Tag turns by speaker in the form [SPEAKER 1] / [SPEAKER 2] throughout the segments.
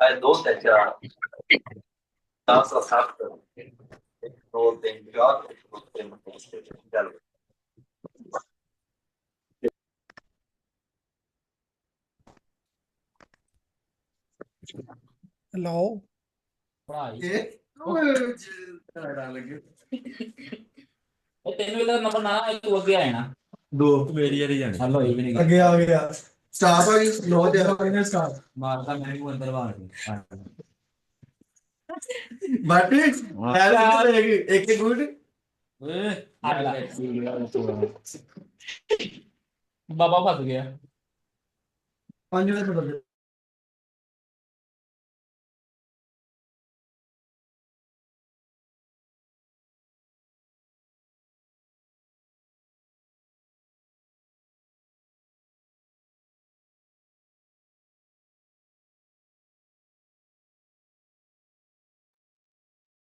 [SPEAKER 1] Hai 12 Casa Sartre, no tem pior, no tem Galo.
[SPEAKER 2] Hello.
[SPEAKER 3] पढ़ाई
[SPEAKER 1] ये ओए डाल लगे
[SPEAKER 3] ਉਹ ਤੈਨੂੰ ਇਹਦਾ ਨੰਬਰ ਨਾ ਆਇਆ ਤੂੰ ਅੱਗੇ ਆਇਆ ਨਾ
[SPEAKER 1] दो
[SPEAKER 3] ਮੇਰੀ ਵਾਰੀ ਜਾਣੀ ਹਲੋ ਇਹ ਵੀ ਨਹੀਂ
[SPEAKER 2] आगे आ गया।
[SPEAKER 1] स्टाफ आ गई नो दे
[SPEAKER 2] माइनस का।
[SPEAKER 3] ਮਾਰਦਾ ਮੈਂ ਨੂੰ ਅੰਦਰ ਬਾਹਰ के
[SPEAKER 1] बट यार एक एक गुड
[SPEAKER 3] ओए बाबा फंस गया
[SPEAKER 2] 5 मिनट बदल।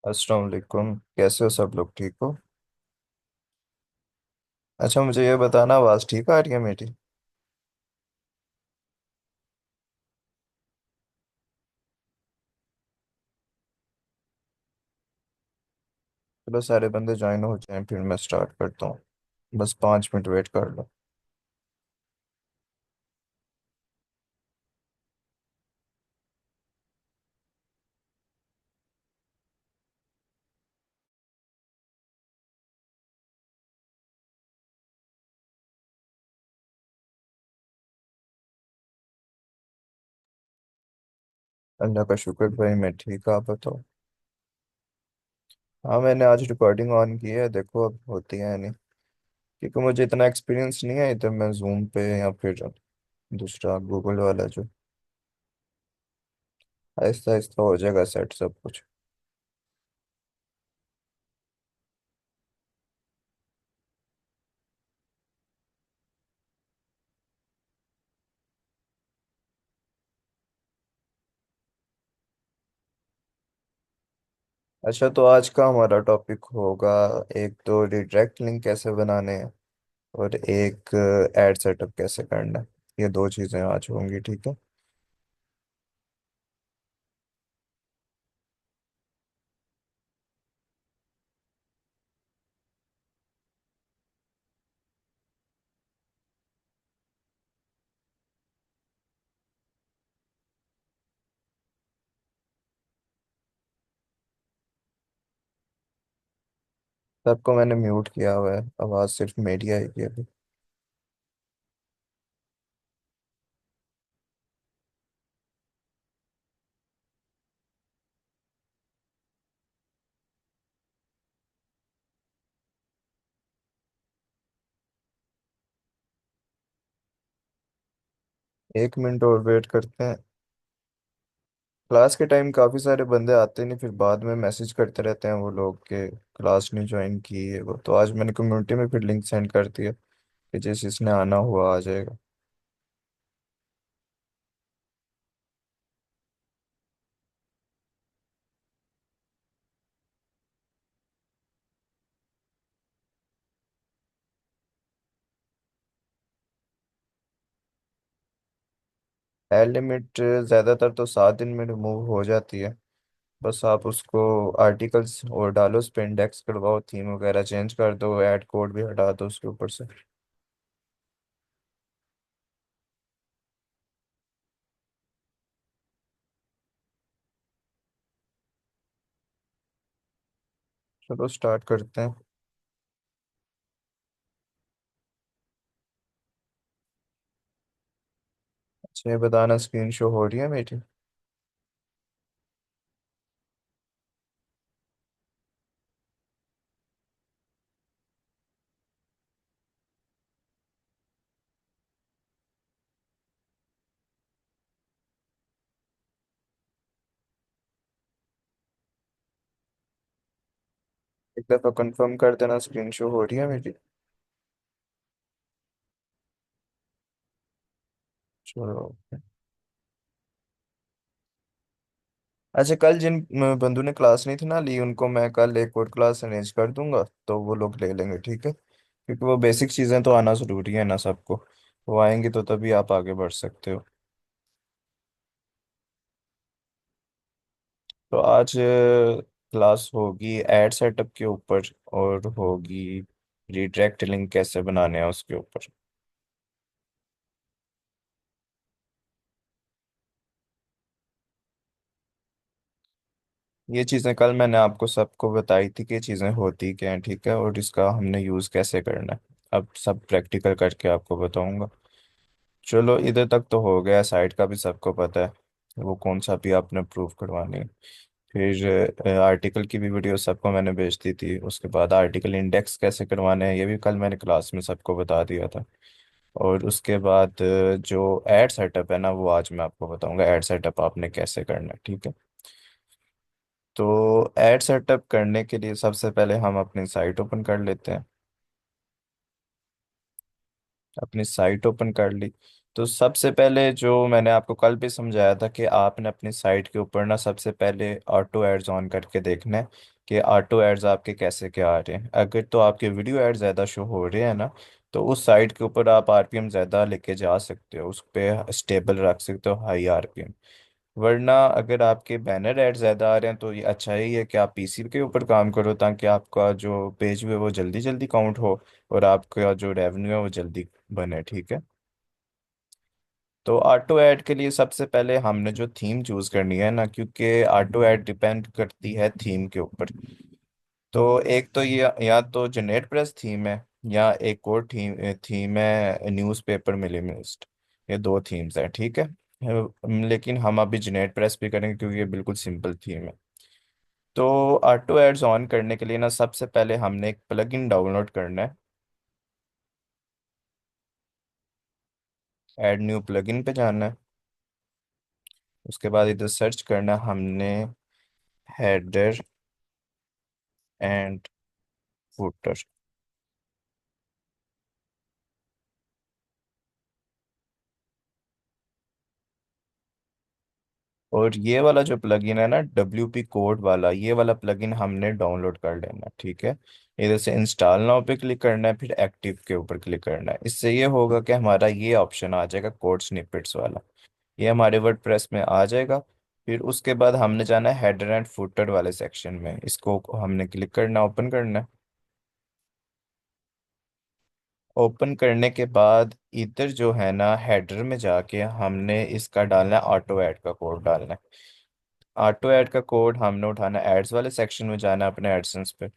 [SPEAKER 4] अस्सलाम वालेकुम। कैसे हो सब लोग? ठीक हो? अच्छा, मुझे ये बताना, आवाज़ ठीक आ रही है मेरी? चलो सारे बंदे ज्वाइन हो जाएं, फिर मैं स्टार्ट करता हूँ। बस 5 मिनट वेट कर लो। अल्लाह का शुक्र भाई, मैं ठीक। आप बताओ। हाँ, मैंने आज रिकॉर्डिंग ऑन की है, देखो अब होती है या नहीं। क्योंकि मुझे इतना एक्सपीरियंस नहीं है, इधर मैं जूम पे या फिर दूसरा गूगल वाला जो, आहिस्ता आहिस्ता हो जाएगा सेट सब कुछ। अच्छा, तो आज का हमारा टॉपिक होगा, एक तो रिडायरेक्ट लिंक कैसे बनाने हैं और एक एड सेटअप कैसे करना है। ये दो चीज़ें आज होंगी, ठीक है? सबको मैंने म्यूट किया हुआ है, आवाज़ सिर्फ मेरी आएगी अभी। 1 मिनट और वेट करते हैं। क्लास के टाइम काफ़ी सारे बंदे आते नहीं, फिर बाद में मैसेज करते रहते हैं वो लोग के क्लास नहीं ज्वाइन की है वो। तो आज मैंने कम्युनिटी में फिर लिंक सेंड कर दिया कि जिस जिसने आना हुआ आ जाएगा। एड लिमिट ज़्यादातर तो 7 दिन में रिमूव हो जाती है। बस आप उसको आर्टिकल्स और डालो, उस पर इंडेक्स करवाओ, थीम वगैरह चेंज कर दो, ऐड कोड भी हटा दो उसके ऊपर से। चलो स्टार्ट करते हैं। अच्छा, ये बताना, स्क्रीन शो हो रही है मेरी? एक दफ़ा कंफर्म कर देना, स्क्रीन शो हो रही है मेरी? चलो। अच्छा, कल जिन बंदों ने क्लास नहीं थी ना ली, उनको मैं कल एक और क्लास अरेंज कर दूंगा, तो वो लोग ले लेंगे, ठीक है? क्योंकि वो बेसिक चीज़ें तो आना ज़रूरी है ना सबको। वो आएंगे तो तभी आप आगे बढ़ सकते हो। तो आज क्लास होगी एड सेटअप के ऊपर, और होगी रिडायरेक्ट लिंक कैसे बनाने हैं उसके ऊपर। ये चीज़ें कल मैंने आपको सबको बताई थी कि ये चीज़ें होती क्या हैं, ठीक है, और इसका हमने यूज़ कैसे करना है। अब सब प्रैक्टिकल करके आपको बताऊंगा। चलो इधर तक तो हो गया, साइट का भी सबको पता है वो कौन सा भी आपने प्रूव करवानी है। फिर आर्टिकल की भी वीडियो सबको मैंने भेज दी थी। उसके बाद आर्टिकल इंडेक्स कैसे करवाने हैं ये भी कल मैंने क्लास में सबको बता दिया था। और उसके बाद जो एड सेटअप है ना, वो आज मैं आपको बताऊंगा एड सेटअप आपने कैसे करना है, ठीक है। तो एड सेटअप करने के लिए सबसे पहले हम अपनी साइट ओपन कर लेते हैं। अपनी साइट ओपन कर ली। तो सबसे पहले जो मैंने आपको कल भी समझाया था कि आपने अपनी साइट के ऊपर ना सबसे पहले ऑटो एड्स ऑन करके देखना है कि ऑटो एड्स आपके कैसे क्या आ रहे हैं। अगर तो आपके वीडियो एड ज़्यादा शो हो रहे हैं ना, तो उस साइट के ऊपर आप आरपीएम ज़्यादा लेके जा सकते हो, उस पर स्टेबल रख सकते हो, हाई आरपीएम। वरना अगर आपके बैनर ऐड ज़्यादा आ रहे हैं तो ये अच्छा ही है कि आप पीसी के ऊपर काम करो, ताकि आपका जो पेज है वो जल्दी जल्दी काउंट हो और आपका जो रेवेन्यू है वो जल्दी बने, ठीक है। तो ऑटो ऐड के लिए सबसे पहले हमने जो थीम चूज करनी है ना, क्योंकि ऑटो ऐड डिपेंड करती है थीम के ऊपर। तो एक तो ये या तो जेनेट प्रेस थीम है, या एक और थीम है न्यूज़पेपर मिनिमलिस्ट। ये दो थीम्स हैं, ठीक है। लेकिन हम अभी जेनेट प्रेस भी करेंगे क्योंकि ये बिल्कुल सिंपल थीम है। तो ऑटो एड्स ऑन करने के लिए ना सबसे पहले हमने एक प्लगइन डाउनलोड करना है। ऐड न्यू प्लगइन पे जाना है। उसके बाद इधर सर्च करना है हमने हेडर एंड फुटर। और ये वाला जो प्लगइन है ना WP कोड वाला, ये वाला प्लगइन हमने डाउनलोड कर लेना, ठीक है। इधर से इंस्टॉल नाउ पे क्लिक करना है, फिर एक्टिव के ऊपर क्लिक करना है। इससे ये होगा कि हमारा ये ऑप्शन आ जाएगा कोड स्निपेट्स वाला, ये हमारे वर्डप्रेस में आ जाएगा। फिर उसके बाद हमने जाना है हेडर एंड फुटर वाले सेक्शन में, इसको हमने क्लिक करना, ओपन करना है। ओपन करने के बाद इधर जो है ना हेडर में जाके हमने इसका डालना है ऑटो ऐड का कोड डालना है। ऑटो ऐड का कोड हमने उठाना है, एड्स वाले सेक्शन में जाना है अपने एडसेंस पे।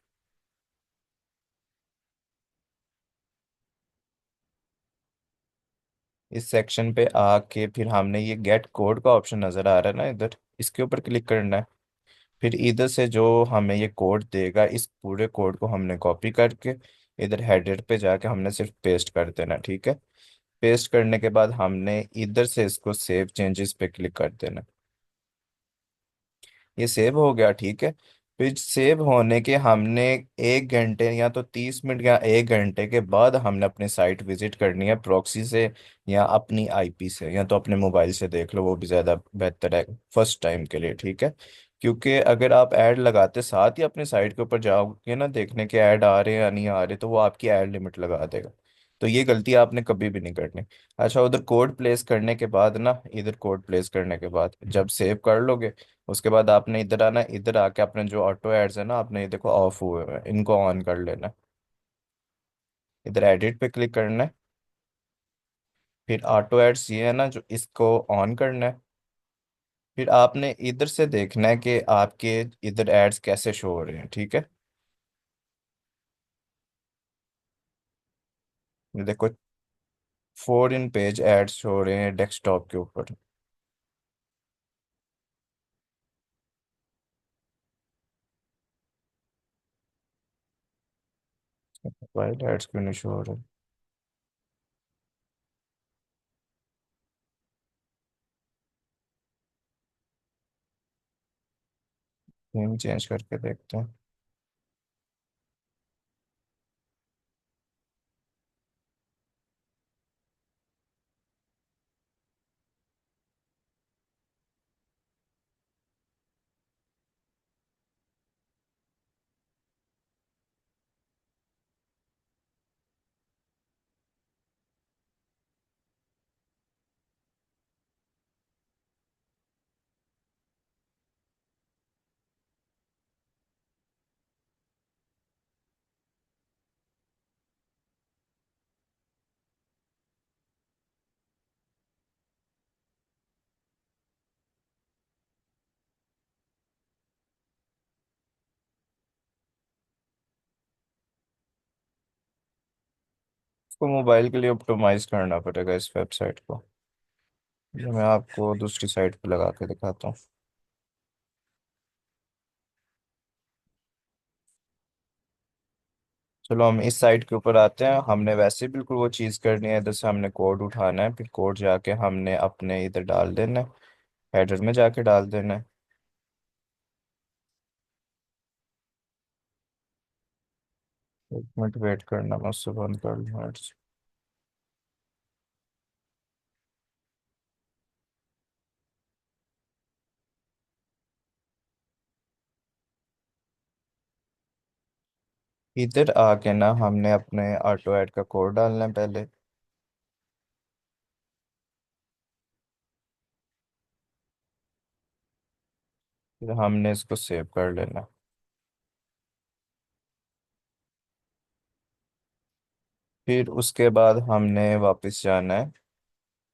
[SPEAKER 4] इस सेक्शन पे आके फिर हमने ये गेट कोड का ऑप्शन नज़र आ रहा है ना इधर, इसके ऊपर क्लिक करना है। फिर इधर से जो हमें ये कोड देगा, इस पूरे कोड को हमने कॉपी करके इधर हेडर पे जाके हमने सिर्फ पेस्ट कर देना, ठीक है। पेस्ट करने के बाद हमने इधर से इसको सेव चेंजेस पे क्लिक कर देना। ये सेव हो गया, ठीक है। फिर सेव होने के हमने 1 घंटे या तो 30 मिनट या 1 घंटे के बाद हमने अपनी साइट विजिट करनी है प्रॉक्सी से, या अपनी आईपी से, या तो अपने मोबाइल से देख लो, वो भी ज़्यादा बेहतर है फर्स्ट टाइम के लिए, ठीक है। क्योंकि अगर आप ऐड लगाते साथ ही अपनी साइट के ऊपर जाओगे ना देखने के ऐड आ रहे हैं या नहीं आ रहे, तो वो आपकी ऐड लिमिट लगा देगा। तो ये गलती आपने कभी भी नहीं करनी। अच्छा, उधर कोड प्लेस करने के बाद ना, इधर कोड प्लेस करने के बाद जब सेव कर लोगे, उसके बाद आपने इधर आना, इधर आके अपने जो ऑटो एड्स है ना, आपने ये देखो ऑफ हुए हुए हैं, इनको ऑन कर लेना है। इधर एडिट पे क्लिक करना है। फिर ऑटो एड्स ये है ना, जो इसको ऑन करना है। फिर आपने इधर से देखना है कि आपके इधर एड्स कैसे शो हो रहे हैं, ठीक है। ये देखो 4 इन पेज एड्स शो हो रहे हैं डेस्कटॉप के ऊपर। मोबाइल एड्स क्यों नहीं शो हो रहे? थीम चेंज करके देखते हैं। इसको मोबाइल के लिए ऑप्टिमाइज करना पड़ेगा इस वेबसाइट को। ये मैं आपको दूसरी साइट पे लगा के दिखाता हूँ। चलो हम इस साइट के ऊपर आते हैं। हमने वैसे बिल्कुल वो चीज़ करनी है, इधर से हमने कोड उठाना है, फिर कोड जाके हमने अपने इधर डाल देना है, हेडर में जाके डाल देना है। 1 मिनट वेट करना, मैं उससे बंद कर लूँ ads। इधर आके ना हमने अपने ऑटो ऐड का कोड डालना है पहले। फिर हमने इसको सेव कर लेना है। फिर उसके बाद हमने वापस जाना है,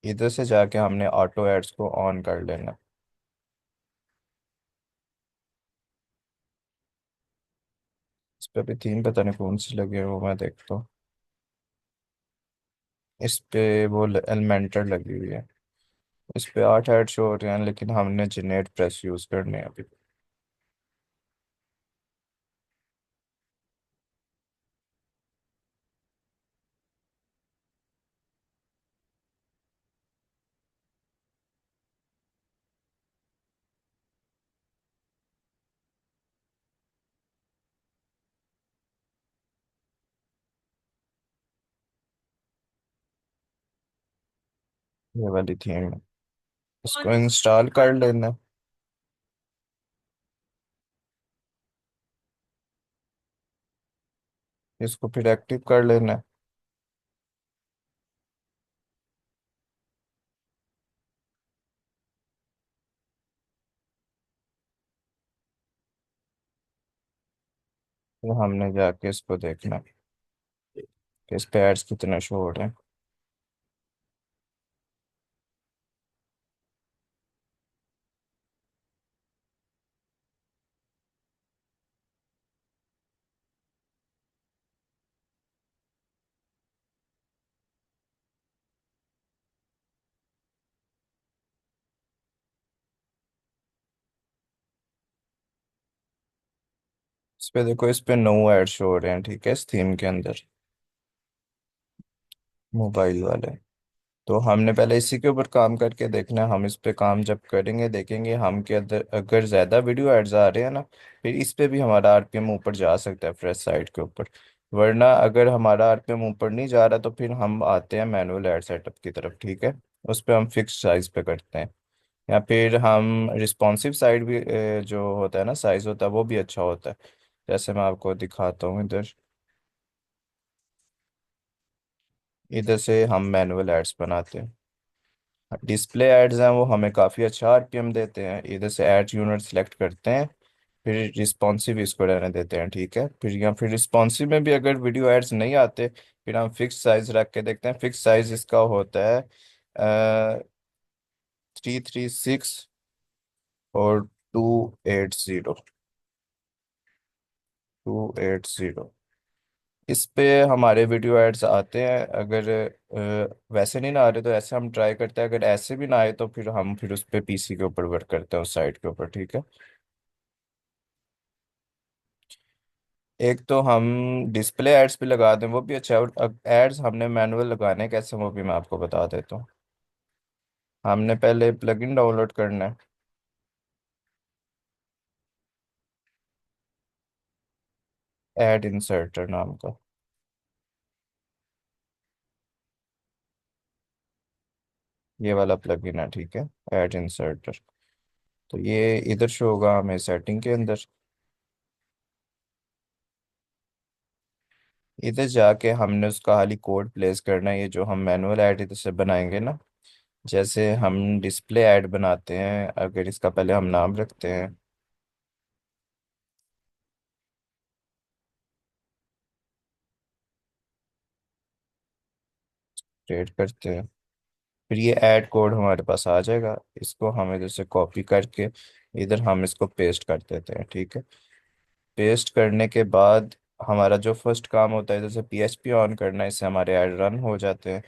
[SPEAKER 4] इधर से जाके हमने ऑटो एड्स को ऑन कर लेना है। इस पे भी तीन पता नहीं कौन सी लगे हैं, वो मैं देखता हूँ। इस पे वो एलिमेंटर लगी हुई है। इस पे 8 ऐड शो हो रहे हैं, लेकिन हमने जेनेट प्रेस यूज करने हैं अभी। ये वाली थीम है, इसको इंस्टॉल कर लेना है। इसको फिर एक्टिव कर लेना है। फिर हमने जाके इसको देखना है कि इस पे एड्स कितने शो हो रहे हैं। इस पे देखो, इस पे 9 ऐड शो हो रहे हैं, ठीक है, इस थीम के अंदर, मोबाइल वाले। तो हमने पहले इसी के ऊपर काम करके देखना है। हम इस पे काम जब करेंगे देखेंगे हम के अंदर अगर ज़्यादा वीडियो एड्स आ रहे हैं ना, फिर इस पे भी हमारा आरपीएम ऊपर जा सकता है फ्रेश साइट के ऊपर। वरना अगर हमारा आरपीएम ऊपर नहीं जा रहा तो फिर हम आते हैं मैनुअल एड सेटअप की तरफ, ठीक है। उस पे हम फिक्स साइज पे करते हैं, या फिर हम रिस्पॉन्सिव साइड भी जो होता है ना साइज होता है, वो भी अच्छा होता है। जैसे मैं आपको दिखाता हूँ इधर। इधर से हम मैनुअल एड्स बनाते हैं। डिस्प्ले एड्स हैं वो हमें काफ़ी अच्छा आरपीएम देते हैं। इधर से एड यूनिट सेलेक्ट करते हैं, फिर रिस्पॉन्सिव इसको रहने देते हैं, ठीक है। फिर रिस्पॉन्सिव में भी अगर वीडियो एड्स नहीं आते, फिर हम फिक्स साइज रख के देखते हैं। फिक्स साइज इसका होता है 336 और 280। 280 इस पे हमारे वीडियो एड्स आते हैं। अगर वैसे नहीं ना आ रहे तो ऐसे हम ट्राई करते हैं, अगर ऐसे भी ना आए तो फिर हम फिर उस पे पीसी के ऊपर वर्क करते हैं, उस साइट के ऊपर, ठीक है। एक तो हम डिस्प्ले एड्स भी लगा दें, वो भी अच्छा है। और एड्स हमने मैनुअल लगाने हैं, कैसे वो भी मैं आपको बता देता हूँ। हमने पहले प्लगइन डाउनलोड करना है, एड इंसर्टर नाम का। ये वाला प्लगइन है, ठीक है, एड इंसर्टर। तो ये इधर शो होगा हमें सेटिंग के अंदर। इधर जाके हमने उसका खाली कोड प्लेस करना है, ये जो हम मैनुअल ऐड इधर से बनाएंगे ना। जैसे हम डिस्प्ले ऐड बनाते हैं, अगर इसका पहले हम नाम रखते हैं, क्रिएट करते हैं, फिर ये ऐड कोड हमारे पास आ जाएगा। इसको हम इधर से कॉपी करके इधर हम इसको पेस्ट कर देते हैं, ठीक है। पेस्ट करने के बाद हमारा जो फर्स्ट काम होता है जैसे पीएचपी ऑन करना है, इससे हमारे ऐड रन हो जाते हैं।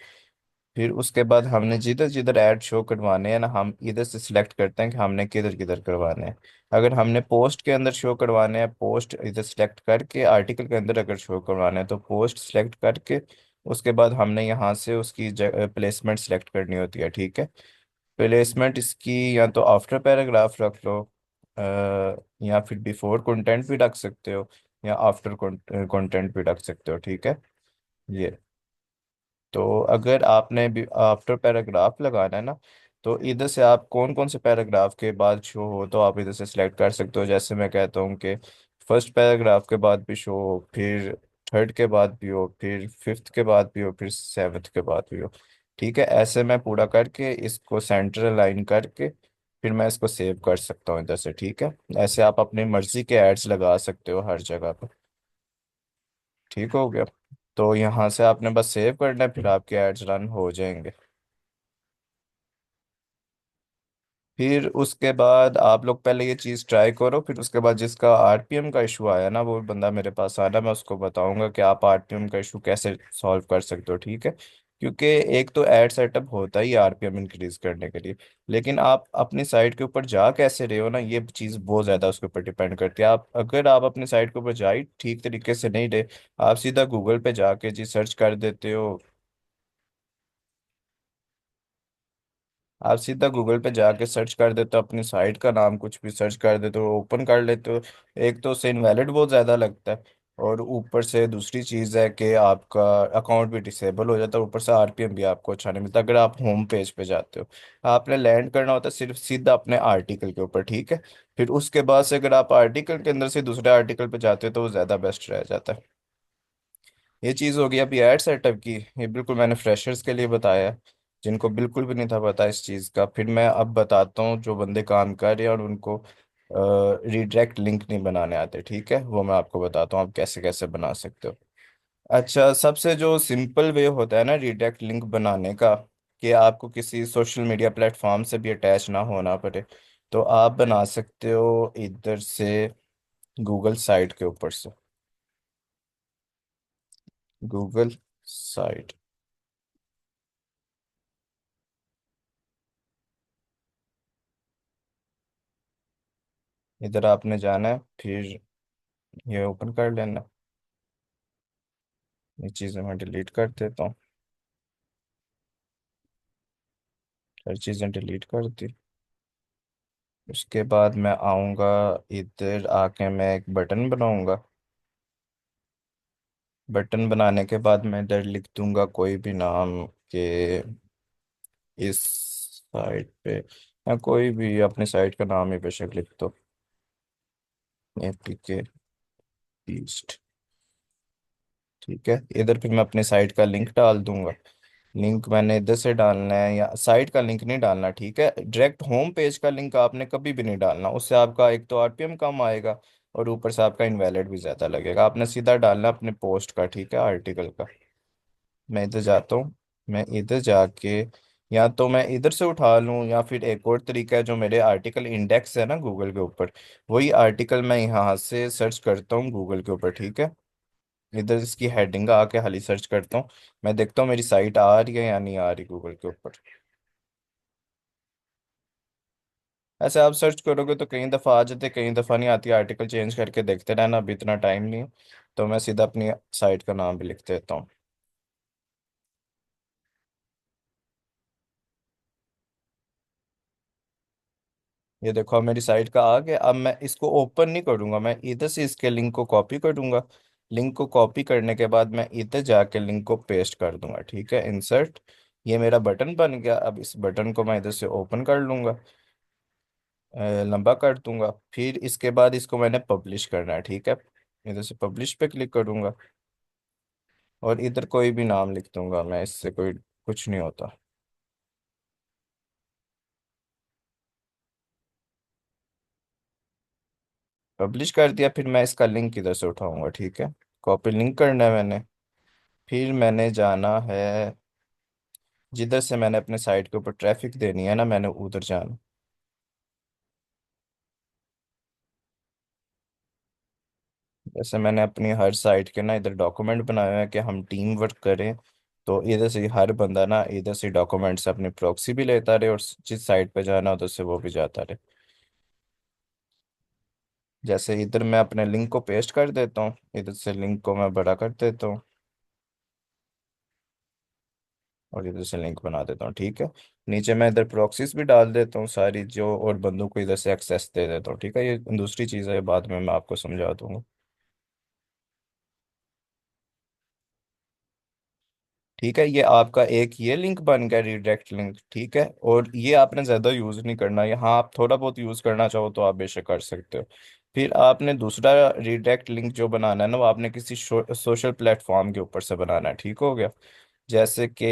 [SPEAKER 4] फिर उसके बाद हमने जिधर जिधर ऐड शो करवाने हैं ना, हम इधर से सिलेक्ट करते हैं कि हमने किधर किधर करवाने हैं। अगर हमने पोस्ट के अंदर शो करवाने हैं, पोस्ट इधर सिलेक्ट करके, आर्टिकल के अंदर अगर शो करवाने हैं तो पोस्ट सिलेक्ट करके उसके बाद हमने यहाँ से उसकी प्लेसमेंट सिलेक्ट करनी होती है, ठीक है। प्लेसमेंट इसकी या तो आफ्टर पैराग्राफ रख लो, या फिर बिफोर कंटेंट भी रख सकते हो, या आफ्टर कंटेंट भी रख सकते हो, ठीक है। ये तो अगर आपने भी आफ्टर पैराग्राफ लगाना है ना, तो इधर से आप कौन कौन से पैराग्राफ के बाद शो हो तो आप इधर से सिलेक्ट कर सकते हो। जैसे मैं कहता हूँ कि फर्स्ट पैराग्राफ के बाद भी शो हो, फिर थर्ड के बाद भी हो, फिर फिफ्थ के बाद भी हो, फिर सेवन्थ के बाद भी हो, ठीक है। ऐसे मैं पूरा करके इसको सेंटर अलाइन करके फिर मैं इसको सेव कर सकता हूँ इधर से, ठीक है। ऐसे आप अपनी मर्जी के एड्स लगा सकते हो हर जगह पे। ठीक हो गया। तो यहाँ से आपने बस सेव करना है, फिर आपके एड्स रन हो जाएंगे। फिर उसके बाद आप लोग पहले ये चीज़ ट्राई करो, फिर उसके बाद जिसका आरपीएम का इशू आया ना, वो बंदा मेरे पास आना, मैं उसको बताऊंगा कि आप आरपीएम का इशू कैसे सॉल्व कर सकते हो, ठीक है। क्योंकि एक तो ऐड सेटअप होता ही आरपीएम इंक्रीज करने के लिए, लेकिन आप अपनी साइट के ऊपर जा कैसे रहे हो ना, ये चीज़ बहुत ज़्यादा उसके ऊपर डिपेंड करती है। आप अगर आप अपनी साइट के ऊपर जा ही ठीक तरीके से नहीं रहे, आप सीधा गूगल पे जाके जी सर्च कर देते हो, आप सीधा गूगल पे जाके सर्च कर देते हो, अपनी साइट का नाम कुछ भी सर्च कर देते हो, ओपन कर लेते हो। एक तो उससे इनवैलिड बहुत ज़्यादा लगता है, और ऊपर से दूसरी चीज़ है कि आपका अकाउंट भी डिसेबल हो जाता है, ऊपर से आरपीएम भी आपको अच्छा नहीं मिलता अगर आप होम पेज पे जाते हो। आपने लैंड करना होता है सिर्फ सीधा अपने आर्टिकल के ऊपर, ठीक है। फिर उसके बाद से अगर आप आर्टिकल के अंदर से दूसरे आर्टिकल पे जाते हो तो वो ज़्यादा बेस्ट रह जाता है। ये चीज़ हो गई अभी ऐड सेटअप की, ये बिल्कुल मैंने फ्रेशर्स के लिए बताया है, जिनको बिल्कुल भी नहीं था पता इस चीज़ का। फिर मैं अब बताता हूँ जो बंदे काम कर रहे हैं और उनको रिडायरेक्ट लिंक नहीं बनाने आते, ठीक है, वो मैं आपको बताता हूँ आप कैसे कैसे बना सकते हो। अच्छा, सबसे जो सिंपल वे होता है ना रिडायरेक्ट लिंक बनाने का, कि आपको किसी सोशल मीडिया प्लेटफॉर्म से भी अटैच ना होना पड़े, तो आप बना सकते हो इधर से गूगल साइट के ऊपर से, गूगल साइट। इधर आपने जाना है, फिर ये ओपन कर लेना। ये चीज़ें मैं डिलीट कर देता हूँ, हर चीज़ें डिलीट कर दी। उसके बाद मैं आऊँगा, इधर आके मैं एक बटन बनाऊँगा। बटन बनाने के बाद मैं इधर लिख दूंगा कोई भी नाम के, इस साइट पे, या कोई भी अपनी साइट का नाम ही बेशक लिख दो, एपीके ईस्ट, ठीक है। इधर फिर मैं अपने साइट का लिंक डाल दूंगा। लिंक मैंने इधर से डालना है, या साइट का लिंक नहीं डालना, ठीक है। डायरेक्ट होम पेज का लिंक आपने कभी भी नहीं डालना, उससे आपका एक तो आरपीएम कम आएगा और ऊपर से आपका इनवैलिड भी ज़्यादा लगेगा। आपने सीधा डालना अपने पोस्ट का, ठीक है, आर्टिकल का। मैं इधर जाता हूँ, मैं इधर जाके, या तो मैं इधर से उठा लूँ, या फिर एक और तरीका है जो मेरे आर्टिकल इंडेक्स है ना गूगल के ऊपर, वही आर्टिकल मैं यहाँ से सर्च करता हूँ गूगल के ऊपर, ठीक है। इधर इसकी हेडिंग आके खाली सर्च करता हूँ, मैं देखता हूँ मेरी साइट आ रही है या नहीं आ रही गूगल के ऊपर। ऐसे आप सर्च करोगे तो कई दफ़ा आ जाते, कई दफ़ा नहीं आती, आर्टिकल चेंज करके देखते रहना, अभी इतना टाइम नहीं है। तो मैं सीधा अपनी साइट का नाम भी लिख देता हूँ। ये देखो अब मेरी साइट का आ गया। अब मैं इसको ओपन नहीं करूंगा, मैं इधर से इसके लिंक को कॉपी करूंगा। लिंक को कॉपी करने के बाद मैं इधर जाके लिंक को पेस्ट कर दूंगा, ठीक है, इंसर्ट। ये मेरा बटन बन गया। अब इस बटन को मैं इधर से ओपन कर लूंगा, लंबा कर दूंगा। फिर इसके बाद इसको मैंने पब्लिश करना है, ठीक है। इधर से पब्लिश पे क्लिक करूंगा और इधर कोई भी नाम लिख दूंगा मैं, इससे कोई कुछ नहीं होता। पब्लिश कर दिया। फिर मैं इसका लिंक इधर से उठाऊंगा, ठीक है, कॉपी लिंक करना है मैंने। फिर मैंने जाना है, जिधर से मैंने अपने साइट के ऊपर ट्रैफिक देनी है ना, मैंने उधर जाना। जैसे मैंने अपनी हर साइट के ना इधर डॉक्यूमेंट बनाए हुए हैं कि हम टीम वर्क करें। तो इधर से हर बंदा ना इधर से डॉक्यूमेंट से अपनी प्रॉक्सी भी लेता रहे और जिस साइट पे जाना उधर से वो भी जाता रहे। जैसे इधर मैं अपने लिंक को पेस्ट कर देता हूँ, इधर से लिंक को मैं बड़ा कर देता हूँ और इधर से लिंक बना देता हूँ, ठीक है। नीचे मैं इधर प्रॉक्सीज भी डाल देता हूँ सारी जो, और बंदों को इधर से एक्सेस दे देता हूँ, ठीक है। ये दूसरी चीज़ है, बाद में मैं आपको समझा दूंगा। ठीक है, ये आपका एक ये लिंक बन गया रिडायरेक्ट लिंक, ठीक है। और ये आपने ज़्यादा यूज़ नहीं करना, यहाँ आप थोड़ा बहुत यूज़ करना चाहो तो आप बेशक कर सकते हो। फिर आपने दूसरा रिडायरेक्ट लिंक जो बनाना है ना, वो आपने किसी सोशल प्लेटफॉर्म के ऊपर से बनाना है, ठीक हो गया। जैसे कि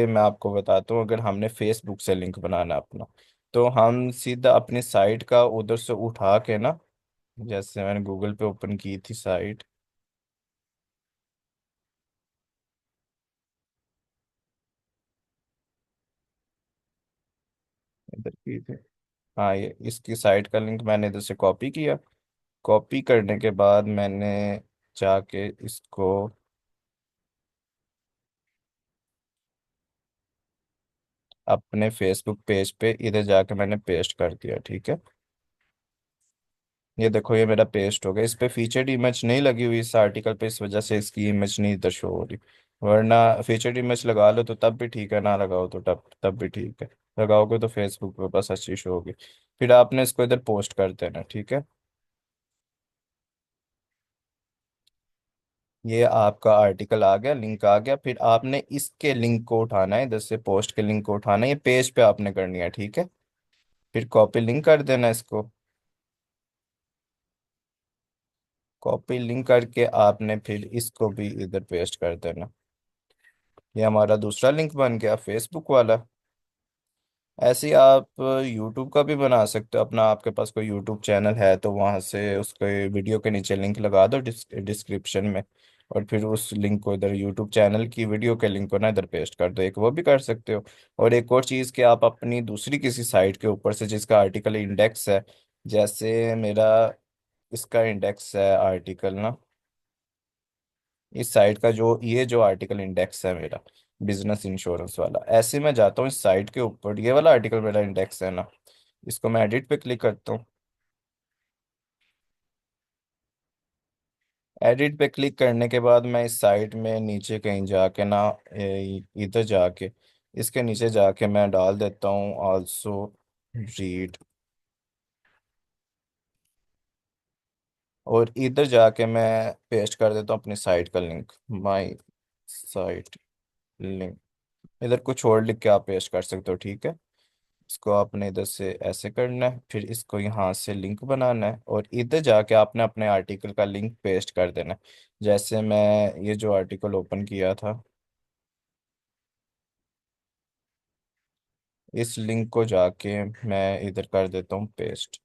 [SPEAKER 4] मैं आपको बताता हूँ, अगर हमने फेसबुक से लिंक बनाना है अपना, तो हम सीधा अपनी साइट का उधर से उठा के ना, जैसे मैंने गूगल पे ओपन की थी साइट, इधर की थी, हाँ ये इसकी साइट का लिंक मैंने इधर से कॉपी किया। कॉपी करने के बाद मैंने जाके इसको अपने फेसबुक पेज पे इधर जाके मैंने पेस्ट कर दिया, ठीक है। ये देखो ये मेरा पेस्ट हो गया, इस पे फीचर्ड इमेज नहीं लगी हुई इस आर्टिकल पे, इस वजह से इसकी इमेज नहीं इधर शो हो रही। वरना फीचर्ड इमेज लगा लो तो तब भी ठीक है, ना लगाओ तो तब तब भी ठीक है। लगाओगे तो फेसबुक पे बस अच्छी शो होगी। फिर आपने इसको इधर पोस्ट कर देना, ठीक है। ये आपका आर्टिकल आ गया, लिंक आ गया। फिर आपने इसके लिंक को उठाना है, इधर से पोस्ट के लिंक को उठाना है, ये पेज पे आपने करनी है, ठीक है। फिर कॉपी लिंक कर देना इसको। कॉपी लिंक करके आपने फिर इसको भी इधर पेस्ट कर देना। ये हमारा दूसरा लिंक बन गया फेसबुक वाला। ऐसे ही आप यूट्यूब का भी बना सकते हो अपना, आपके पास कोई यूट्यूब चैनल है तो वहाँ से उसके वीडियो के नीचे लिंक लगा दो डिस्क्रिप्शन में, और फिर उस लिंक को इधर यूट्यूब चैनल की वीडियो के लिंक को ना इधर पेस्ट कर दो, एक वो भी कर सकते हो। और एक और चीज़ कि आप अपनी दूसरी किसी साइट के ऊपर से जिसका आर्टिकल इंडेक्स है, जैसे मेरा इसका इंडेक्स है आर्टिकल ना, इस साइट का जो ये जो आर्टिकल इंडेक्स है मेरा बिजनेस इंश्योरेंस वाला, ऐसे मैं जाता हूँ इस साइट के ऊपर, ये वाला आर्टिकल मेरा इंडेक्स है ना, इसको मैं एडिट पे क्लिक करता हूँ। एडिट पे क्लिक करने के बाद मैं इस साइट में नीचे कहीं जाके ना, इधर जाके इसके नीचे जाके मैं डाल देता हूँ आल्सो रीड, और इधर जाके मैं पेस्ट कर देता हूँ अपनी साइट का लिंक, माई साइट लिंक। इधर कुछ और लिख के आप पेस्ट कर सकते हो, ठीक है। इसको आपने इधर से ऐसे करना है, फिर इसको यहाँ से लिंक बनाना है और इधर जाके आपने अपने आर्टिकल का लिंक पेस्ट कर देना है। जैसे मैं ये जो आर्टिकल ओपन किया था, इस लिंक को जाके मैं इधर कर देता हूँ पेस्ट,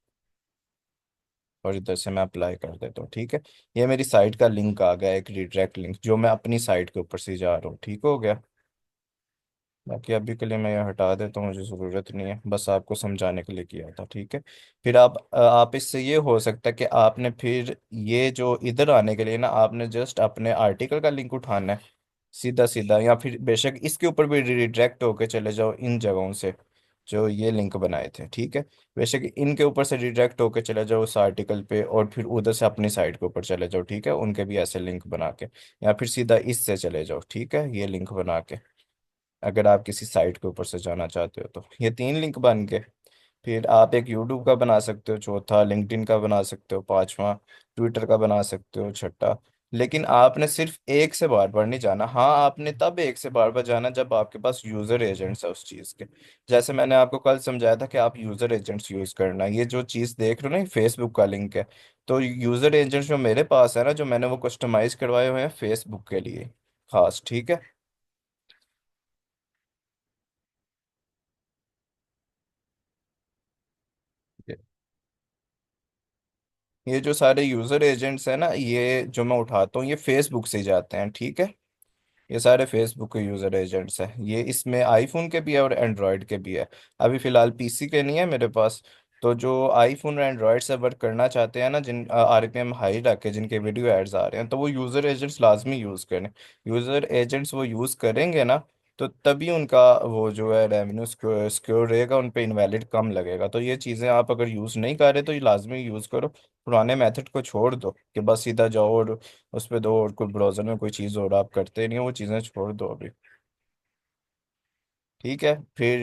[SPEAKER 4] और इधर से मैं अप्लाई कर देता हूँ, ठीक है। ये मेरी साइट का लिंक आ गया, एक रिडायरेक्ट लिंक जो मैं अपनी साइट के ऊपर से जा रहा हूँ, ठीक हो गया। बाकी अभी के लिए मैं ये हटा देता हूँ, मुझे ज़रूरत नहीं है, बस आपको समझाने के लिए किया था, ठीक है। फिर आप इससे ये हो सकता है कि आपने फिर ये जो इधर आने के लिए ना, आपने जस्ट अपने आर्टिकल का लिंक उठाना है सीधा सीधा, या फिर बेशक इसके ऊपर भी रिडायरेक्ट होके चले जाओ इन जगहों से जो ये लिंक बनाए थे, ठीक है। बेशक इनके ऊपर से रिडायरेक्ट होके चले जाओ उस आर्टिकल पे, और फिर उधर से अपनी साइट के ऊपर चले जाओ, ठीक है, उनके भी ऐसे लिंक बना के, या फिर सीधा इससे चले जाओ, ठीक है, ये लिंक बना के, अगर आप किसी साइट के ऊपर से जाना चाहते हो तो। ये तीन लिंक बन गए। फिर आप एक यूट्यूब का बना सकते हो, चौथा लिंक्डइन का बना सकते हो, पांचवा ट्विटर का बना सकते हो, छठा। लेकिन आपने सिर्फ एक से बार बार नहीं जाना, हाँ आपने तब एक से बार बार जाना जब आपके पास यूजर एजेंट्स है उस चीज़ के। जैसे मैंने आपको कल समझाया था कि आप यूजर एजेंट्स यूज करना, ये जो चीज़ देख रहे हो ना, फेसबुक का लिंक है। तो यूजर एजेंट्स जो मेरे पास है ना, जो मैंने वो कस्टमाइज करवाए हुए हैं फेसबुक के लिए खास, ठीक है। ये जो सारे यूजर एजेंट्स हैं ना, ये जो मैं उठाता हूँ ये फेसबुक से ही जाते हैं, ठीक है। ये सारे फेसबुक के यूजर एजेंट्स हैं, ये इसमें आईफोन के भी है और एंड्रॉयड के भी है। अभी फिलहाल पीसी के नहीं है मेरे पास, तो जो आईफोन और एंड्रॉयड से वर्क करना चाहते हैं ना, जिन आरपीएम हाई रखे, जिनके वीडियो एड्स आ रहे हैं, तो वो यूज़र एजेंट्स लाजमी यूज़ करें। यूज़र एजेंट्स वो यूज़ करेंगे ना, तो तभी उनका वो जो है रेवेन्यू सिक्योर रहेगा, उन पे इनवैलिड कम लगेगा। तो ये चीज़ें आप अगर यूज़ नहीं कर रहे तो ये लाजमी यूज़ करो। पुराने मेथड को छोड़ दो कि बस सीधा जाओ और उस पर दो, और कोई ब्राउज़र में कोई चीज़ और आप करते नहीं हो, वो चीज़ें छोड़ दो अभी। ठीक है। फिर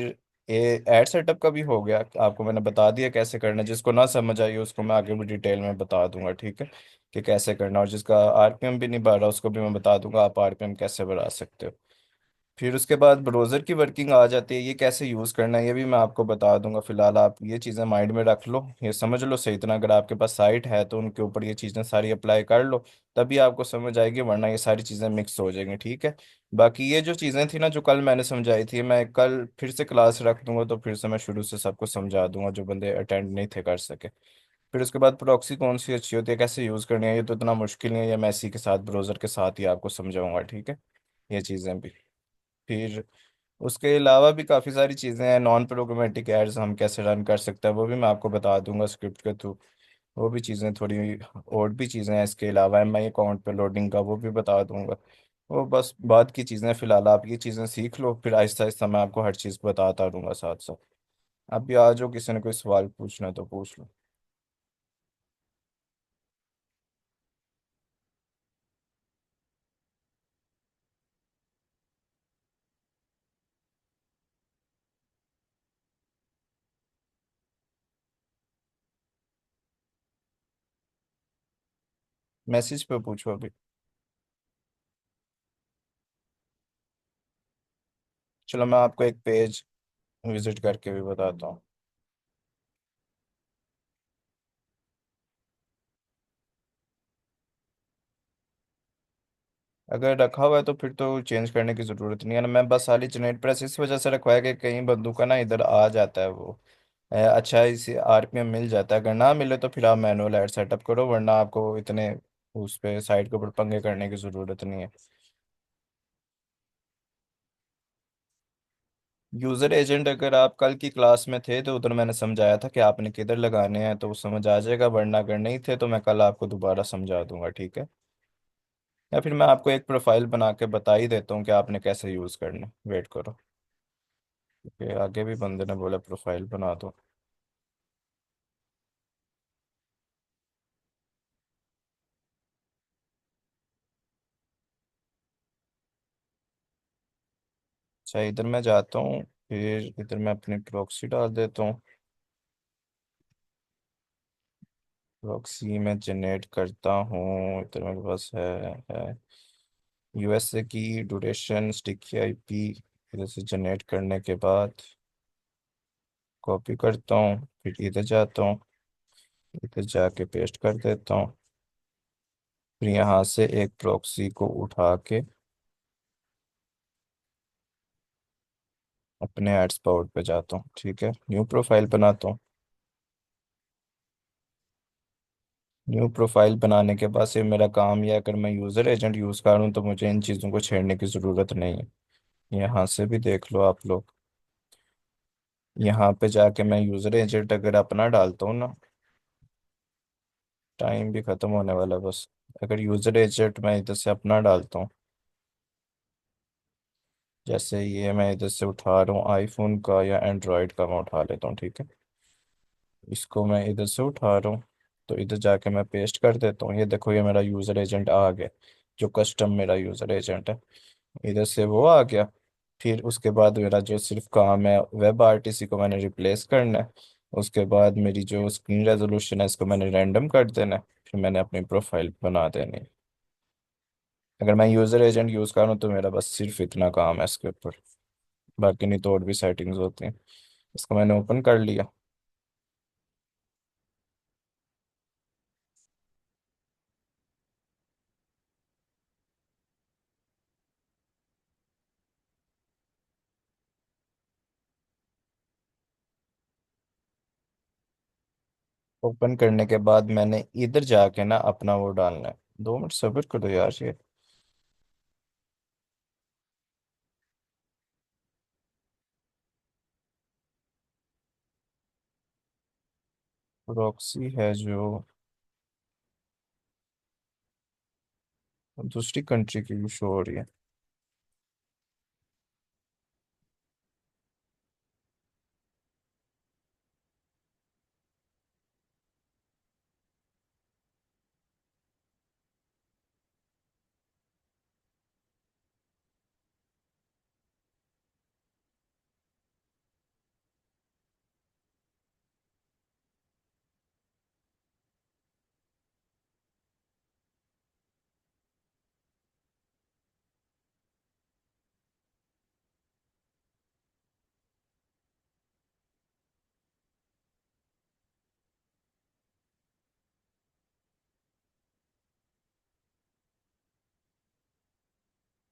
[SPEAKER 4] ये एड सेटअप का भी हो गया, आपको मैंने बता दिया कैसे करना है। जिसको ना समझ आई उसको मैं आगे भी डिटेल में बता दूंगा, ठीक है, कि कैसे करना। और जिसका आरपीएम भी नहीं बढ़ रहा उसको भी मैं बता दूंगा आप आरपीएम कैसे बढ़ा सकते हो। फिर उसके बाद ब्राउज़र की वर्किंग आ जाती है, ये कैसे यूज़ करना है ये भी मैं आपको बता दूंगा। फिलहाल आप ये चीज़ें माइंड में रख लो, ये समझ लो सही तरह। अगर आपके पास साइट है तो उनके ऊपर ये चीज़ें सारी अप्लाई कर लो, तभी आपको समझ आएगी, वरना ये सारी चीज़ें मिक्स हो जाएंगी, ठीक है। बाकी ये जो चीज़ें थी ना जो कल मैंने समझाई थी, मैं कल फिर से क्लास रख दूंगा, तो फिर से मैं शुरू से सबको समझा दूंगा जो बंदे अटेंड नहीं थे कर सके। फिर उसके बाद प्रॉक्सी कौन सी अच्छी होती है, कैसे यूज़ करनी है, ये तो इतना मुश्किल नहीं है, ये मैं इसी के साथ ब्राउज़र के साथ ही आपको समझाऊंगा, ठीक है, ये चीज़ें भी। फिर उसके अलावा भी काफ़ी सारी चीज़ें हैं, नॉन प्रोग्रामेटिक एड्स हम कैसे रन कर सकते हैं वो भी मैं आपको बता दूंगा स्क्रिप्ट के थ्रू। वो भी चीज़ें थोड़ी, और भी चीज़ें हैं इसके अलावा, एम आई अकाउंट पे लोडिंग का वो भी बता दूंगा। वो बस बाद की चीज़ें, फिलहाल आप ये चीज़ें सीख लो, फिर आहिस्ता आहिस्ता मैं आपको हर चीज़ बताता रहूँगा साथ साथ। आप भी आ जाओ, किसी ने कोई सवाल पूछना है तो पूछ लो। मैसेज पे पूछो अभी। चलो मैं आपको एक पेज विजिट करके भी बताता हूँ। अगर रखा हुआ है तो फिर तो चेंज करने की ज़रूरत नहीं है ना। मैं बस खाली जनरेट प्रेस इस वजह से रखवाया कि कहीं बंदूक का ना इधर आ जाता है वो, अच्छा इसे आरपीएम मिल जाता है। अगर ना मिले तो फिर आप मैनुअल ऐड सेटअप करो, वरना आपको इतने उस पे साइट के ऊपर पंगे करने की ज़रूरत नहीं है। यूज़र एजेंट अगर आप कल की क्लास में थे तो उधर मैंने समझाया था कि आपने किधर लगाने हैं, तो वो समझ आ जाएगा, वरना अगर नहीं थे तो मैं कल आपको दोबारा समझा दूंगा, ठीक है। या फिर मैं आपको एक प्रोफाइल बना के बता ही देता हूँ कि आपने कैसे यूज़ करना है। वेट करो, क्योंकि आगे भी बंदे ने बोला प्रोफाइल बना दो। अच्छा, इधर मैं जाता हूँ, फिर इधर मैं अपनी प्रॉक्सी डाल देता हूँ। प्रॉक्सी में जनरेट करता हूँ, इधर मेरे पास है यूएसए की ड्यूरेशन स्टिकी आईपी। इधर से जनरेट करने के बाद कॉपी करता हूँ, फिर इधर जाता हूँ, इधर जाके पेस्ट कर देता हूँ। फिर यहाँ से एक प्रॉक्सी को उठा के अपने एड्स पाउट पे जाता हूँ, ठीक है, न्यू प्रोफाइल बनाता हूँ। न्यू प्रोफाइल बनाने के बाद से मेरा काम यह है, अगर मैं यूज़र एजेंट यूज़ कर रहा हूँ तो मुझे इन चीज़ों को छेड़ने की ज़रूरत नहीं है। यहाँ से भी देख लो आप लोग, यहाँ पे जाके मैं यूज़र एजेंट अगर अपना डालता हूँ ना, टाइम भी ख़त्म होने वाला है बस। अगर यूज़र एजेंट मैं इधर से अपना डालता हूँ, जैसे ये मैं इधर से उठा रहा हूँ आईफोन का या एंड्रॉयड का, मैं उठा लेता हूँ, ठीक है। इसको मैं इधर से उठा रहा हूँ, तो इधर जाके मैं पेस्ट कर देता हूँ। ये देखो, ये मेरा यूज़र एजेंट आ गया, जो कस्टम मेरा यूज़र एजेंट है, इधर से वो आ गया। फिर उसके बाद मेरा जो सिर्फ काम है वेब आरटीसी को मैंने रिप्लेस करना है। उसके बाद मेरी जो स्क्रीन रेजोल्यूशन है इसको मैंने रैंडम कर देना है, फिर मैंने अपनी प्रोफाइल बना देनी है। अगर मैं यूज़र एजेंट यूज़ करूँ तो मेरा बस सिर्फ इतना काम है इसके ऊपर, बाकी नहीं तो और भी सेटिंग्स होती हैं। इसको मैंने ओपन कर लिया। ओपन करने के बाद मैंने इधर जाके ना अपना वो डालना है। 2 मिनट सब्र करो यार ये। प्रॉक्सी है जो दूसरी कंट्री की भी शो हो रही है।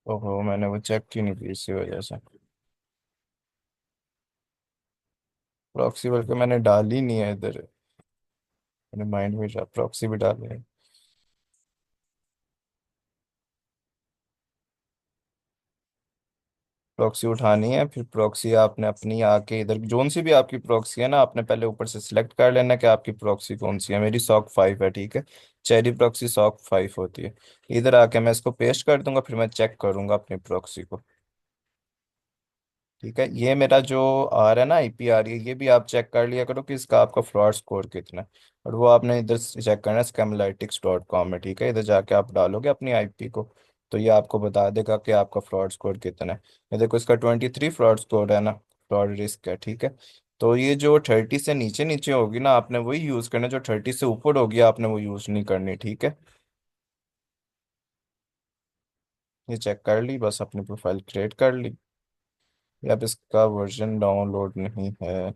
[SPEAKER 4] ओहो, मैंने वो चेक की नहीं की इसी वजह से। प्रॉक्सी बल्कि मैंने डाली नहीं है इधर, मेरे माइंड में प्रॉक्सी भी डाली है। प्रॉक्सी उठानी है, फिर प्रॉक्सी आपने अपनी आके इधर जोन सी भी आपकी प्रॉक्सी है ना, आपने पहले ऊपर से सिलेक्ट कर लेना कि आपकी प्रॉक्सी कौन सी है। मेरी सॉक 5 है, ठीक है। चेरी प्रॉक्सी सॉक 5 होती है। इधर आके मैं इसको पेस्ट कर दूंगा, फिर मैं चेक करूंगा अपनी प्रॉक्सी को। ठीक है, ये मेरा जो आ रहा है ना आईपी आ रही है, ये भी आप चेक कर लिया करो कि इसका आपका फ्रॉड स्कोर कितना है। और वो आपने इधर से चेक करना है scamlytics.com में, ठीक है। इधर जाके आप डालोगे अपनी आईपी को, तो ये आपको बता देगा कि आपका फ्रॉड स्कोर कितना है। ये देखो, इसका 23 फ्रॉड स्कोर है ना, फ्रॉड रिस्क है, ठीक है। तो ये जो 30 से नीचे नीचे होगी ना, आपने वही यूज़ करना, जो 30 से ऊपर होगी आपने वो यूज़ नहीं करनी, ठीक है। ये चेक कर ली, बस अपनी प्रोफाइल क्रिएट कर ली। ये अब इसका वर्जन डाउनलोड नहीं है।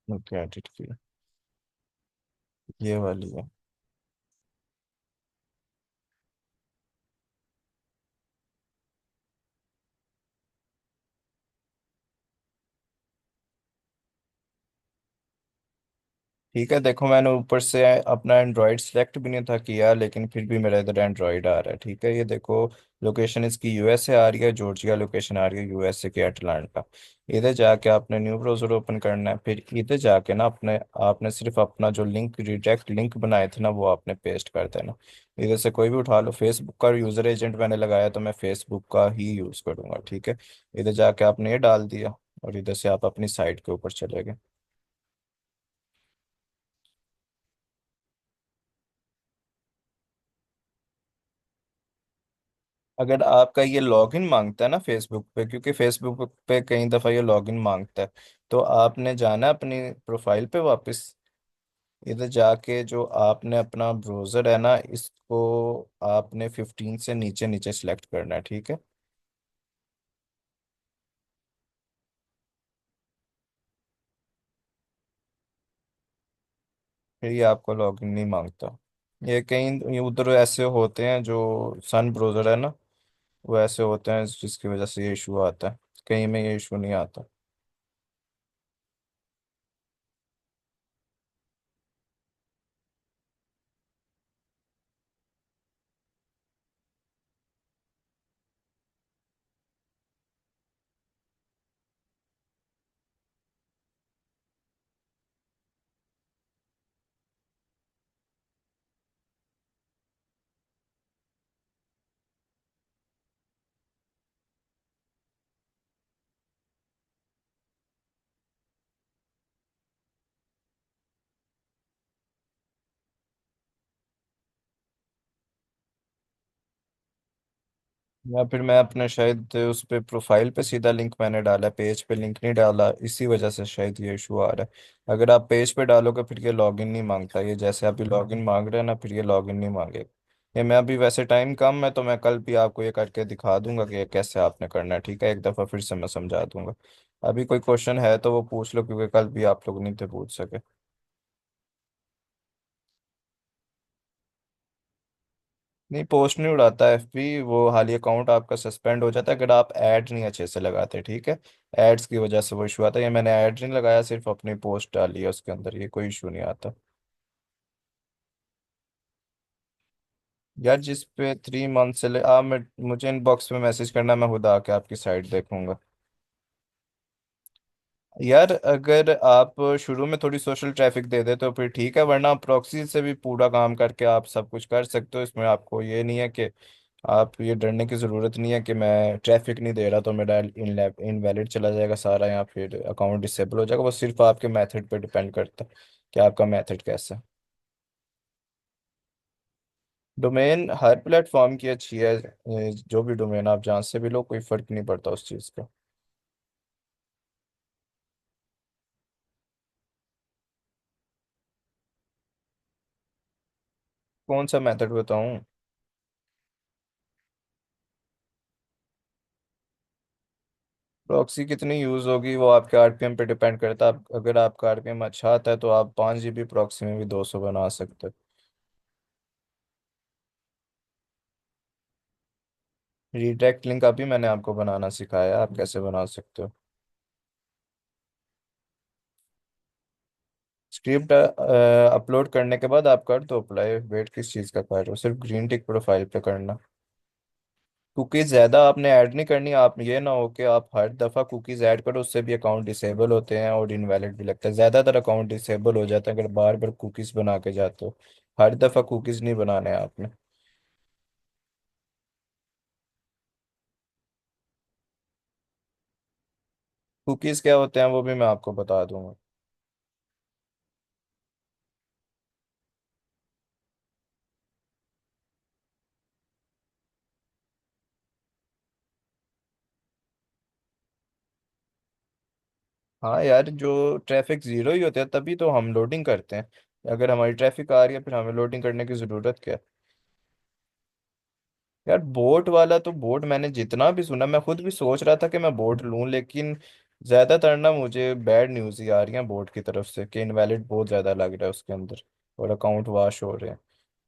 [SPEAKER 4] ओके, एडिट किया, ये वाली है। ठीक है, देखो मैंने ऊपर से अपना एंड्रॉयड सेलेक्ट भी नहीं था किया, लेकिन फिर भी मेरा इधर एंड्रॉयड आ रहा है, ठीक है। ये देखो, लोकेशन इसकी यूएसए आ रही है, जॉर्जिया लोकेशन आ रही है यूएसए के अटलांटा। इधर जाके आपने न्यू ब्राउज़र ओपन करना है, फिर इधर जाके ना अपने आपने सिर्फ अपना जो लिंक, रिडायरेक्ट लिंक बनाए थे ना, वो आपने पेस्ट कर देना। इधर से कोई भी उठा लो, फेसबुक का यूज़र एजेंट मैंने लगाया तो मैं फेसबुक का ही यूज़ करूँगा, ठीक है। इधर जाके आपने ये डाल दिया, और इधर से आप अपनी साइट के ऊपर चले गए। अगर आपका ये लॉगिन मांगता है ना फेसबुक पे, क्योंकि फेसबुक पे कई दफ़ा ये लॉगिन मांगता है, तो आपने जाना है अपनी प्रोफाइल पे वापस। इधर जाके जो आपने अपना ब्राउज़र है ना, इसको आपने 15 से नीचे नीचे सेलेक्ट करना है, ठीक है। फिर ये आपको लॉगिन नहीं मांगता। ये कहीं ये उधर ऐसे होते हैं जो सन ब्राउज़र है ना, वो ऐसे होते हैं जिसकी वजह से ये इशू आता है। कहीं में ये इशू नहीं आता। या फिर मैं अपने शायद उस पे प्रोफाइल पे सीधा लिंक मैंने डाला, पेज पे लिंक नहीं डाला, इसी वजह से शायद ये इशू आ रहा है। अगर आप पेज पे डालोगे फिर ये लॉगिन नहीं मांगता, ये जैसे अभी लॉगिन मांग रहे हैं ना, फिर ये लॉगिन नहीं मांगेगा। ये मैं अभी वैसे टाइम कम है तो मैं कल भी आपको ये करके दिखा दूंगा कि ये कैसे आपने करना है, ठीक है। एक दफ़ा फिर से मैं समझा दूंगा। अभी कोई क्वेश्चन है तो वो पूछ लो, क्योंकि कल भी आप लोग नहीं थे पूछ सके। नहीं, पोस्ट नहीं उड़ाता एफबी, वो हालिया अकाउंट आपका सस्पेंड हो जाता है अगर आप ऐड नहीं अच्छे से लगाते, ठीक है। एड्स की वजह से वो इशू आता है। ये मैंने ऐड नहीं लगाया, सिर्फ अपनी पोस्ट डाली है उसके अंदर, ये कोई इशू नहीं आता। यार जिस पे 3 मंथ से ले आप, मैं मुझे इनबॉक्स में मैसेज करना, मैं खुद आके आपकी साइट देखूंगा। यार अगर आप शुरू में थोड़ी सोशल ट्रैफिक दे दे तो फिर ठीक है, वरना प्रॉक्सी से भी पूरा काम करके आप सब कुछ कर सकते हो। इसमें आपको ये नहीं है कि, आप ये डरने की ज़रूरत नहीं है कि मैं ट्रैफिक नहीं दे रहा तो मेरा इनवैलिड चला जाएगा सारा, या फिर अकाउंट डिसेबल हो जाएगा। वो सिर्फ आपके मेथड पे डिपेंड करता है कि आपका मेथड कैसा है। डोमेन हर प्लेटफॉर्म की अच्छी है, जो भी डोमेन आप जहाँ से भी लो, कोई फ़र्क नहीं पड़ता उस चीज़ का। कौन सा मेथड बताऊँ? प्रॉक्सी कितनी यूज़ होगी वो आपके आरपीएम पे डिपेंड करता है। अगर आपका आरपीएम अच्छा आता है तो आप 5 GB प्रॉक्सी में भी 200 बना सकते हो। रीडायरेक्ट लिंक अभी मैंने आपको बनाना सिखाया, आप कैसे बना सकते हो। स्क्रिप्ट अपलोड करने के बाद आप कर दो अप्लाई, वेट किस चीज़ का कर रहे हो, सिर्फ ग्रीन टिक प्रोफाइल पे करना। कुकीज़ ज़्यादा आपने ऐड नहीं करनी। आप ये ना हो कि आप हर दफ़ा कुकीज़ ऐड करो, उससे भी अकाउंट डिसेबल होते हैं और इनवैलिड भी लगता है। ज़्यादातर अकाउंट डिसेबल हो जाता है अगर बार बार कुकीज़ बना के जाते हो। हर दफ़ा कुकीज़ नहीं बनाने हैं आपने। कुकीज़ क्या होते हैं वो भी मैं आपको बता दूंगा। हाँ यार, जो ट्रैफिक ज़ीरो ही होते हैं तभी तो हम लोडिंग करते हैं। अगर हमारी ट्रैफिक आ रही है फिर हमें लोडिंग करने की ज़रूरत क्या है। यार बोट वाला तो, बोट मैंने जितना भी सुना, मैं खुद भी सोच रहा था कि मैं बोट लूं, लेकिन ज्यादातर ना मुझे बैड न्यूज़ ही आ रही है बोट की तरफ से कि इनवैलिड बहुत ज्यादा लग रहा है उसके अंदर, और अकाउंट वाश हो रहे हैं।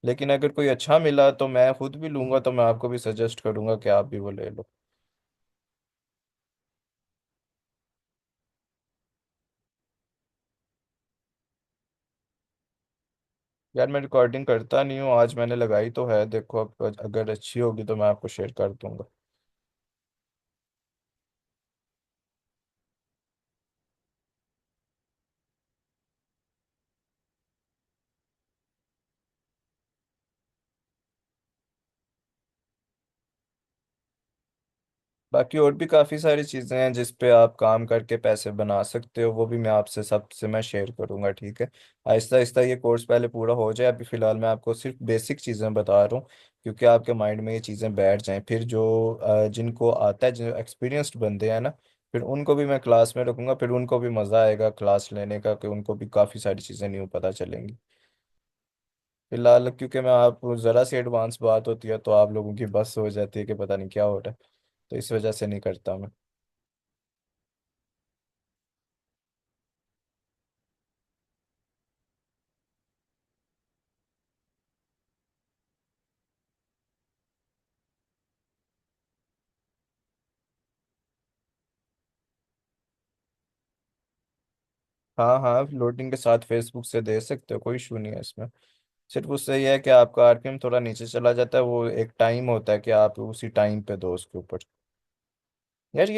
[SPEAKER 4] लेकिन अगर कोई अच्छा मिला तो मैं खुद भी लूंगा, तो मैं आपको भी सजेस्ट करूंगा कि आप भी वो ले लो। यार मैं रिकॉर्डिंग करता नहीं हूँ, आज मैंने लगाई तो है, देखो अब अगर अच्छी होगी तो मैं आपको शेयर कर दूंगा। बाकी और भी काफ़ी सारी चीज़ें हैं जिस पे आप काम करके पैसे बना सकते हो, वो भी मैं आपसे सबसे मैं शेयर करूँगा, ठीक है। आहिस्ता आहिस्ता ये कोर्स पहले पूरा हो जाए, अभी फ़िलहाल मैं आपको सिर्फ बेसिक चीज़ें बता रहा हूँ, क्योंकि आपके माइंड में ये चीज़ें बैठ जाएं। फिर जो जिनको आता है, जो एक्सपीरियंस्ड बंदे हैं ना, फिर उनको भी मैं क्लास में रखूँगा, फिर उनको भी मज़ा आएगा क्लास लेने का, कि उनको भी काफ़ी सारी चीज़ें न्यू पता चलेंगी। फिलहाल क्योंकि मैं, आप ज़रा सी एडवांस बात होती है तो आप लोगों की बस हो जाती है कि पता नहीं क्या हो रहा है, तो इस वजह से नहीं करता मैं। हाँ हाँ, लोडिंग के साथ फेसबुक से दे सकते हो, कोई इशू नहीं है इसमें। सिर्फ उससे यह है कि आपका आरपीएम थोड़ा नीचे चला जाता है, वो एक टाइम होता है कि आप उसी टाइम पे दो उसके ऊपर। यार ये